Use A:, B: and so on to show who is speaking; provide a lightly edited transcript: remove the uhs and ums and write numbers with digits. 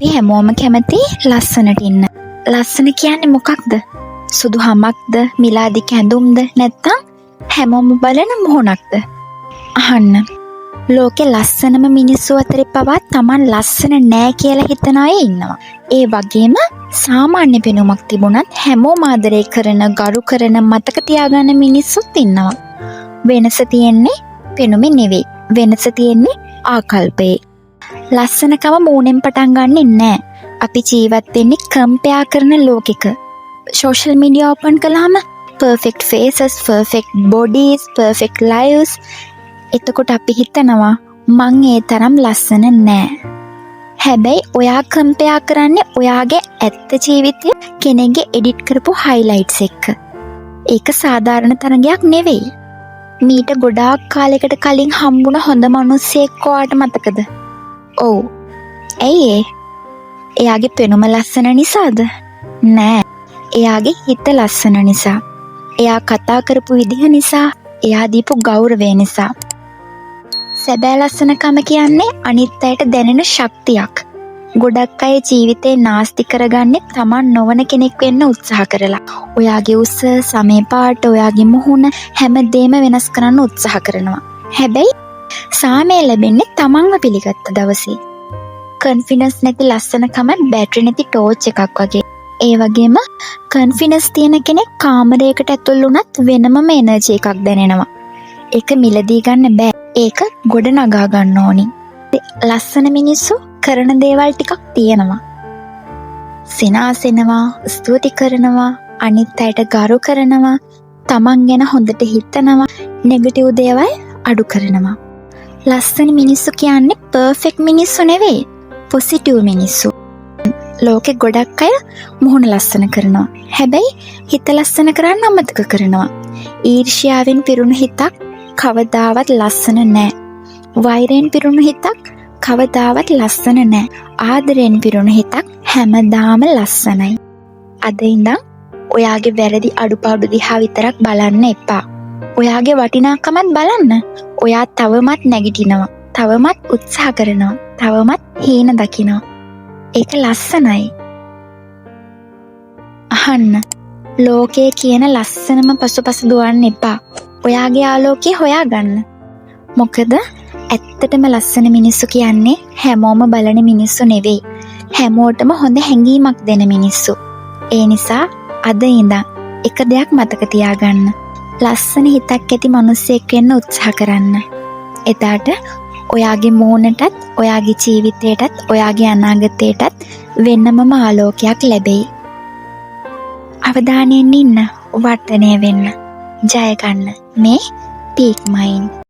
A: අපි හැමෝම කැමති ලස්සනට ඉන්න. ලස්සන කියන්නේ මොකක්ද? සුදු හමක්ද, මිලාදික ඇඳුම්ද, නැත්නම් හැමෝම බලන මොහොනක්ද? අහන්න. ලෝකේ ලස්සනම මිනිස්සු අතරේ පවා Taman ලස්සන නෑ කියලා හිතන අය ඉන්නවා. ඒ වගේම සාමාන්‍ය පෙනුමක් තිබුණත් හැමෝම ආදරය කරන, ගරු කරන, මතක තියාගන්න මිනිස්සුත් ඉන්නවා. වෙනස තියෙන්නේ පෙනුමේ නෙවෙයි. වෙනස තියෙන්නේ ආකල්පේ. ලස්සනකම මූණෙන් පටන් ගන්නෙ නෑ. අපි ජීවත් වෙන්නේ කම්පෙයාර් කරන ලෝකෙක. සෝෂල් මීඩියා ඕපන් කළාම perfect faces, perfect bodies, perfect lives. එතකොට අපි හිතනවා මං ඒ තරම් ලස්සන නෑ. හැබැයි ඔයා කම්පෙයාර් කරන්නේ ඔයාගේ ඇත්ත ජීවිතය කෙනෙක්ගේ එඩිට් කරපු highlights එක්ක. ඒක සාධාරණ තරගයක් නෙවෙයි. මීට ගොඩාක් කාලයකට කලින් හම්බුණ හොඳ මිනිස්සෙක් ඔයාට මතකද? ඔව්. ඇයි ඒ? එයාගේ පෙනුම ලස්සන නිසාද? නෑ. එයාගේ හිත ලස්සන නිසා. එයා කතා කරපු විදිහ නිසා. එයා දීපු ගෞරවය නිසා. සැබෑ ලස්සනකම කියන්නේ අනිත් අයට දැනෙන ශක්තියක්. ගොඩක් අය ජීවිතේ නාස්ති කරගන්නේ Taman නොවන කෙනෙක් වෙන්න උත්සාහ කරලා. ඔයාගේ උස, සමේ පාට, ඔයාගේ මුහුණ හැමදේම වෙනස් කරන්න උත්සාහ කරනවා. හැබැයි සාමය ලැබෙන්නේ Tamanව පිළිගත්ත දවසේ. කොන්ෆිඩන්ස් නැති ලස්සනකම බැටරි නැති ටෝච් එකක් වගේ. ඒ වගේම කොන්ෆිඩන්ස් තියෙන කෙනෙක් කාමරයකට ඇතුල් වුණත් වෙනමම එනර්ජි එකක් දැනෙනවා. ඒක මිලදී ගන්න බෑ. ඒක ගොඩ නගා ගන්න ඕනි. ලස්සන මිනිස්සු කරන දේවල් ටිකක් තියෙනවා. සිනාසෙනවා, ස්තුති කරනවා, අනිත් අයට ගරු කරනවා, Taman ගැන හොඳට හිතනවා, නෙගටිව් දේවල් අඩු කරනවා. ලස්සන මිනිස්සු කියන්නේ පර්ෆෙක්ට් මිනිස්සු නෙවෙයි, පොසිටිව් මිනිස්සු. ලෝකෙ ගොඩක් අය මුහුණ ලස්සන කරනවා. හැබැයි හිත ලස්සන කරන්න අමතක කරනවා. ඊර්ෂ්‍යාවෙන් පිරුණු හිතක් කවදාවත් ලස්සන නෑ. වෛරයෙන් පිරුණු හිතක් කවදාවත් ලස්සන නෑ. ආදරයෙන් පිරුණු හිතක් හැමදාම ලස්සනයි. අද ඉඳන් ඔයාගේ වැරදි අඩුපාඩු දිහා විතරක් බලන්න එපා. ඔයාගේ වටිනාකමත් බලන්න. ඔයා තවමත් නැගිටිනවා. තවමත් උත්සාහ කරනවා. තවමත් හීන දකිනවා. ඒක ලස්සනයි. අහන්න. ලෝකයේ කියන ලස්සනම පසුපස දුවන්න එපා. ඔයාගේ ආලෝකය හොයාගන්න. මොකද ඇත්තටම ලස්සන මිනිස්සු කියන්නේ හැමෝම බලන මිනිස්සු නෙවෙයි. හැමෝටම හොඳ හැඟීමක් දෙන මිනිස්සු. ඒ නිසා අද ඉඳන් එක දෙයක් මතක තියාගන්න. ලස්සන හිතක් ඇති මිනිස්සෙක් වෙන්න උත්සාහ කරන්න. එදාට ඔයාගේ මූණටත්, ඔයාගේ ජීවිතයටත්, ඔයාගේ අනාගතයටත් වෙනමම ආලෝකයක් ලැබෙයි. අවධානයෙන් ඉන්න, වර්ධනය වෙන්න. ජය ගන්න මේ පීක් මයින්ඩ්.